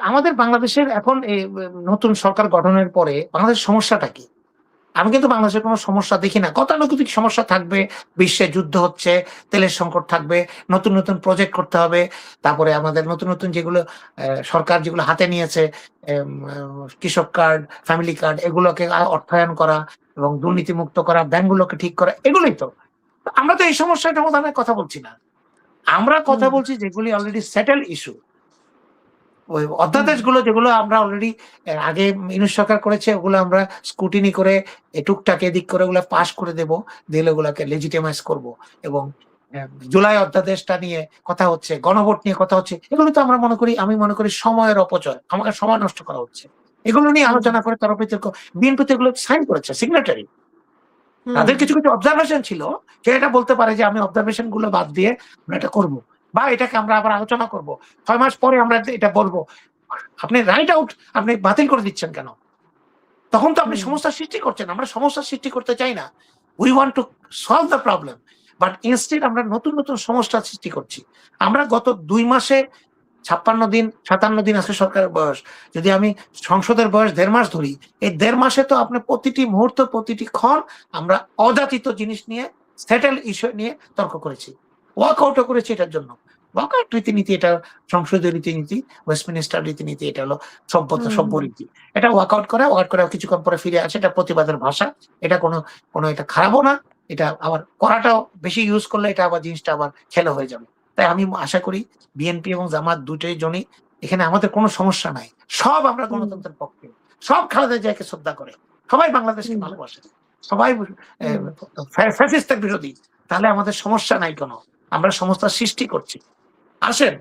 আমাদের বাংলাদেশের এখন এই নতুন সরকার গঠনের পরে বাংলাদেশের সমস্যাটা কি? আমি কিন্তু বাংলাদেশের কোনো সমস্যা দেখি না। গতানুগতিক সমস্যা থাকবে, বিশ্বে যুদ্ধ হচ্ছে, তেলের সংকট থাকবে, নতুন, নতুন প্রজেক্ট করতে হবে। তারপরে আমাদের নতুন, নতুন যেগুলো সরকার যেগুলো হাতে নিয়েছে কৃষক কার্ড, ফ্যামিলি কার্ড এগুলোকে অর্থায়ন করা এবং দুর্নীতিমুক্ত করা, ব্যাংকগুলোকে ঠিক করা এগুলোই তো। আমরা তো এই সমস্যার সমাধানের কথা বলছি না। আমরা কথা হুম, বলছি যেগুলি অলরেডি সেটেল ইস্যু। ওই হুম, অধ্যাদেশগুলো যেগুলো আমরা অলরেডি আগে ইউনূস সরকার করেছে ওগুলো আমরা স্ক্রুটিনি করে টুকটাক এদিক করে ওগুলো পাস করে দেব, দিলে ওগুলাকে লেজিটিমাইজ করব এবং জুলাই অধ্যাদেশটা নিয়ে কথা হচ্ছে, গণভোট নিয়ে কথা হচ্ছে। এগুলো তো আমি মনে করি সময়ের অপচয়। আমাকে সময় নষ্ট করা হচ্ছে। এগুলো নিয়ে হুম, আলোচনা করে তারা বিএনপি তো এগুলো সাইন করেছে, সিগনেটারি। হুম, তাদের কিছু, কিছু অবজারভেশন ছিল। সে এটা বলতে পারে যে আমি অবজারভেশন গুলো বাদ দিয়ে আমরা এটা করব। বা এটাকে আমরা আবার আলোচনা করব। ৬ মাস পরে আমরা এটা বলব। আপনি রাইট আউট আপনি বাতিল করে দিচ্ছেন কেন? তখন তো আপনি হুম, সমস্যার সৃষ্টি করছেন। আমরা সমস্যার সৃষ্টি করতে চাই না। We want to solve the problem. But instead আমরা নতুন, নতুন সমস্যার সৃষ্টি করছি। আমরা গত ২ মাসে ৫৬ দিন ৫৭ দিন আজকে সরকারের বয়স। যদি আমি সংসদের বয়স ১.৫ মাস ধরি, এই ১.৫ মাসে তো আপনি প্রতিটি মুহূর্ত, প্রতিটি ক্ষণ আমরা অযাচিত জিনিস নিয়ে সেটেল ইস্যু নিয়ে তর্ক করেছি। ওয়াক আউটও করেছি এটার জন্য। ওয়াক আউট রীতিনীতি এটা সংসদীয় রীতিনীতি, ওয়েস্টমিনিস্টার রীতিনীতি এটা হলো সভ্যতা, হুম, সভ্য রীতি। এটা ওয়াক আউট করে কিছুক্ষণ পরে ফিরে আসে। এটা প্রতিবাদের ভাষা। এটা কোনো এটা খারাপও না। এটা আবার করাটাও বেশি ইউজ করলে এটা আবার জিনিসটা আবার খেলো হয়ে যাবে। তাই আমি আশা করি বিএনপি এবং জামাত দুটোই জনই এখানে আমাদের কোনো সমস্যা নাই। সব আমরা হুম, গণতন্ত্রের পক্ষে। সব খালেদা জিয়াকে শ্রদ্ধা করে। সবাই বাংলাদেশকে হুম, ভালোবাসে। সবাই হুম, ফ্যাসিস্টের বিরোধী। তাহলে আমাদের সমস্যা নাই কোনো। আমরা সমস্যার সৃষ্টি করছি। আসেন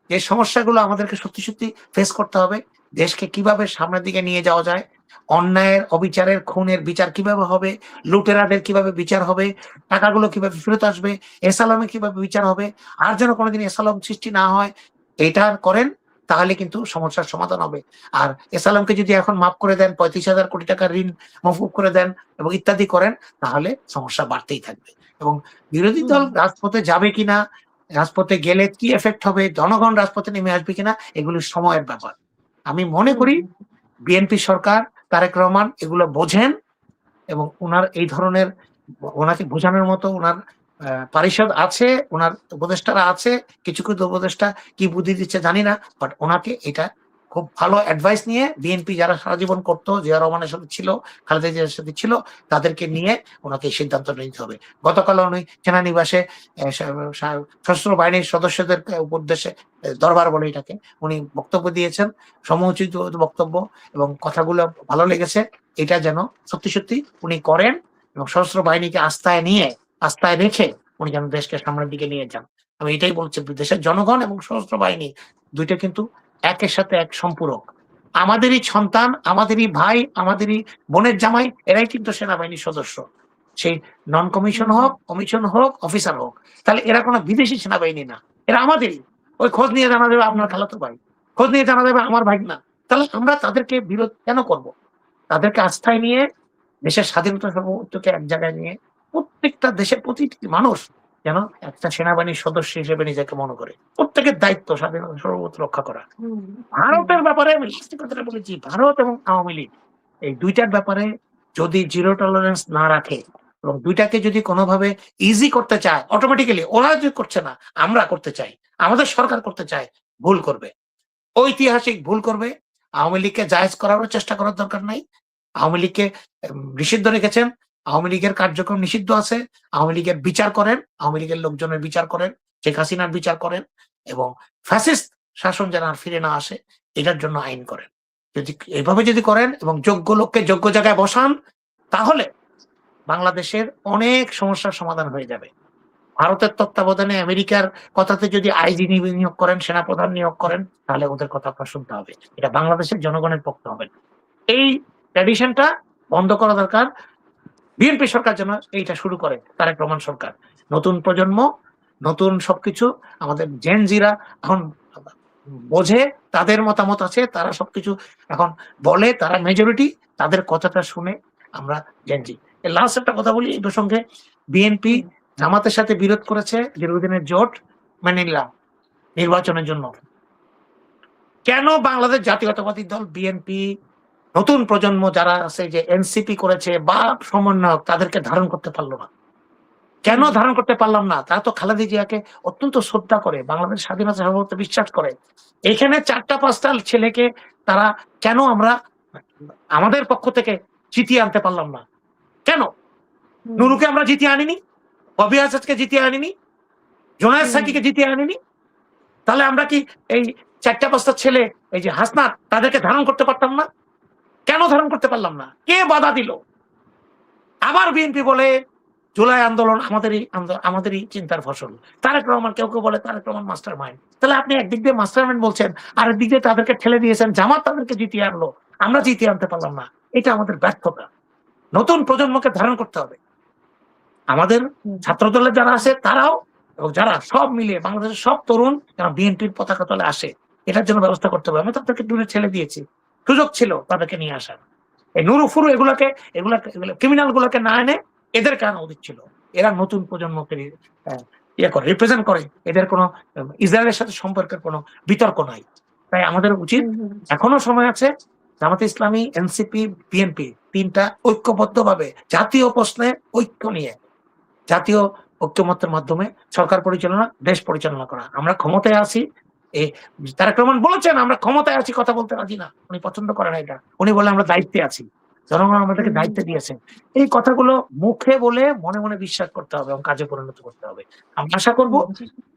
যে সমস্যাগুলো আমাদেরকে সত্যি, সত্যি ফেস করতে হবে। দেশকে কিভাবে সামনের দিকে নিয়ে যাওয়া যায়, অন্যায়ের, অবিচারের, খুনের বিচার কিভাবে হবে, লুটেরাদের কিভাবে বিচার হবে, টাকাগুলো কিভাবে ফেরত আসবে, এসালামে কিভাবে বিচার হবে, আর যেন কোনোদিন এসালাম সৃষ্টি না হয়, এটা করেন তাহলে কিন্তু সমস্যার সমাধান হবে। আর এসালামকে যদি এখন মাফ করে দেন, ৩৫,০০০ কোটি টাকার ঋণ মওকুফ করে দেন এবং ইত্যাদি করেন তাহলে সমস্যা বাড়তেই থাকবে। এবং বিরোধী হুম, দল রাজপথে যাবে কিনা, রাজপথে গেলে কি এফেক্ট হবে, জনগণ রাজপথে নেমে আসবে কিনা এগুলো সময়ের ব্যাপার। আমি মনে হুম, করি বিএনপি সরকার, তারেক রহমান এগুলো বোঝেন এবং উনার এই ধরনের ওনাকে বোঝানোর মতো উনার পারিষদ আছে, উনার উপদেষ্টারা আছে। কিছু, কিছু উপদেষ্টা কি বুদ্ধি দিচ্ছে জানি না। বাট উনাকে এটা খুব ভালো অ্যাডভাইস নিয়ে বিএনপি যারা সারা জীবন করতো, জিয়া রহমানের সাথে ছিল, খালেদা জিয়ার সাথে ছিল, তাদেরকে নিয়ে উনাকে এই সিদ্ধান্তটা নিতে হবে। গতকাল উনি সেনানিবাসে সশস্ত্র বাহিনীর সদস্যদের উদ্দেশ্যে দরবার বলে এটাকে, উনি বক্তব্য দিয়েছেন। সময়োচিত বক্তব্য এবং কথাগুলো ভালো লেগেছে। এটা যেন সত্যি, সত্যি উনি করেন এবং সশস্ত্র বাহিনীকে আস্থায় রেখে উনি যেন দেশকে সামনের দিকে নিয়ে যান। আমি এটাই বলছি দেশের জনগণ এবং সশস্ত্র বাহিনী ২ টা কিন্তু একের সাথে এক সম্পূরক। আমাদেরই সন্তান, আমাদেরই ভাই, আমাদেরই বোনের জামাই এরাই কিন্তু সেনাবাহিনীর সদস্য। সেই নন কমিশন হুম, হোক, কমিশন হোক, অফিসার হোক। তাহলে এরা কোনো বিদেশি সেনাবাহিনী না। এরা আমাদেরই। ওই খোঁজ নিয়ে জানা যাবে আপনার খালাতো ভাই। খোঁজ নিয়ে জানা যাবে আমার ভাগনা। তাহলে আমরা তাদেরকে বিরোধ কেন করব? তাদেরকে আস্থায় নিয়ে দেশের স্বাধীনতা সার্বভৌমত্বকে এক জায়গায় নিয়ে প্রত্যেকটা দেশের প্রতিটি মানুষ যেন একটা সেনাবাহিনীর সদস্য হিসেবে নিজেকে মনে করে। প্রত্যেকের দায়িত্ব স্বাধীনতা সার্বভৌমত্ব রক্ষা করা। হুম, হুম, ভারতের ব্যাপারে আমি লাস্ট কথাটা বলেছি, ভারত এবং আওয়ামী লীগ এই ২ টার ব্যাপারে যদি জিরো টলারেন্স না রাখে এবং ২ টাকে যদি কোনোভাবে ইজি করতে চায় অটোমেটিক্যালি ওরা যে করছে না, আমরা করতে চাই। আমাদের সরকার করতে চায়, ভুল করবে। ঐতিহাসিক ভুল করবে। আওয়ামী লীগকে জায়েজ করারও চেষ্টা করার দরকার নাই। আওয়ামী লীগকে নিষিদ্ধ রেখেছেন। আওয়ামী লীগের কার্যক্রম নিষিদ্ধ আছে। আওয়ামী লীগের বিচার করেন। আওয়ামী লীগের লোকজনের বিচার করেন। শেখ হাসিনার বিচার করেন এবং ফ্যাসিস্ট শাসন যেন আর ফিরে না আসে এটার জন্য আইন করেন। এভাবে যদি করেন এবং যোগ্য লোককে যোগ্য জায়গায় বসান তাহলে বাংলাদেশের অনেক সমস্যার সমাধান হয়ে যাবে। ভারতের তত্ত্বাবধানে আমেরিকার কথাতে যদি আইজি নিয়োগ করেন, সেনাপ্রধান নিয়োগ করেন, তাহলে ওদের কথা আপনার শুনতে হবে। এটা বাংলাদেশের জনগণের পক্ষে হবে না। এই ট্র্যাডিশনটা বন্ধ করা দরকার। বিএনপি সরকার যেন এইটা শুরু করে, তারেক রহমান সরকার। নতুন প্রজন্ম, নতুন সবকিছু আমাদের জেন জিরা এখন বোঝে, তাদের মতামত আছে, তারা সবকিছু এখন বলে, তারা মেজরিটি, তাদের কথাটা শুনে আমরা জেন জি। লাস্ট একটা কথা বলি এই প্রসঙ্গে, বিএনপি হুম, জামাতের সাথে বিরোধ করেছে দীর্ঘদিনের জোট মেনে নিলাম নির্বাচনের জন্য। কেন বাংলাদেশ জাতীয়তাবাদী দল বিএনপি নতুন প্রজন্ম যারা আছে যে এনসিপি করেছে বা সমন্বয়ক তাদেরকে ধারণ করতে পারলো না? কেন ধারণ করতে পারলাম না? তারা তো খালেদা জিয়াকে অত্যন্ত শ্রদ্ধা করে, বাংলাদেশ স্বাধীনতা সার্বভৌমত্ব বিশ্বাস করে। এখানে 4টা-5টা ছেলেকে তারা কেন আমরা আমাদের পক্ষ থেকে জিতিয়ে আনতে পারলাম না? কেন? নুরুকে আমরা জিতিয়ে আনিনি, ববি আজাদকে জিতিয়ে আনিনি, জোনায়েদ সাকিকে জিতিয়ে আনিনি। তাহলে আমরা কি এই 4টা-5টা ছেলে, এই যে হাসনাত, তাদেরকে ধারণ করতে পারতাম না? কেন ধারণ করতে পারলাম না? কে বাধা দিল? আবার বিএনপি বলে জুলাই আন্দোলন আমাদেরই চিন্তার ফসল। তারেক রহমান, কেউ কেউ বলে তারেক রহমান মাস্টার মাইন্ড। তাহলে আপনি একদিক দিয়ে মাস্টার মাইন্ড বলছেন, আর একদিক দিয়ে তাদেরকে ঠেলে দিয়েছেন, জামাত তাদেরকে জিতিয়ে আনলো, আমরা জিতিয়ে আনতে পারলাম না। এটা আমাদের ব্যর্থতা। নতুন প্রজন্মকে ধারণ করতে হবে। আমাদের ছাত্র দলের যারা আছে তারাও, এবং যারা সব মিলিয়ে বাংলাদেশের সব তরুণ যেন বিএনপির পতাকা তলে আসে, এটার জন্য ব্যবস্থা করতে হবে। আমি তাদেরকে দূরে ছেড়ে দিয়েছি, সুযোগ ছিল তাদেরকে নিয়ে আসার। এই নুরু ফুরু এগুলো ক্রিমিনাল গুলোকে না এনে এদের কেন উচিত ছিল? এরা নতুন প্রজন্মকে ইয়ে করে, রিপ্রেজেন্ট করে। এদের কোনো ইসরায়েলের সাথে সম্পর্কের কোনো বিতর্ক নাই। তাই আমাদের উচিত, এখনো সময় আছে, জামাতে ইসলামী, এনসিপি, বিএনপি তিনটা ঐক্যবদ্ধভাবে জাতীয় প্রশ্নে ঐক্য নিয়ে জাতীয় ঐক্যমত্যের মাধ্যমে সরকার পরিচালনা, দেশ পরিচালনা করা। আমরা ক্ষমতায় আছি, তারেক রহমান বলেছেন আমরা ক্ষমতায় আছি, কথা বলতে রাজি না, উনি পছন্দ করেন এটা। উনি বলে আমরা দায়িত্বে আছি, জনগণ আমাদেরকে দায়িত্ব দিয়েছেন। এই কথাগুলো মুখে বলে মনে মনে বিশ্বাস করতে হবে এবং কাজে পরিণত করতে হবে। আমি আশা করবো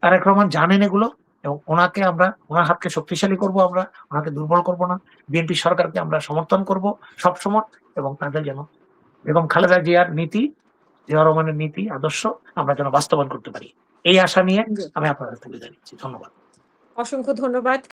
তারেক রহমান জানেন এগুলো, এবং ওনাকে আমরা, ওনার হাতকে শক্তিশালী করব, আমরা ওনাকে দুর্বল করব না। বিএনপি সরকারকে আমরা সমর্থন করব সবসময়, এবং তাদের যেন বেগম খালেদা জিয়ার নীতি, জিয়া রহমানের নীতি আদর্শ আমরা যেন বাস্তবায়ন করতে পারি, এই আশা নিয়ে আমি আপনাদের তুলে জানিয়েছি। ধন্যবাদ। অসংখ্য ধন্যবাদ।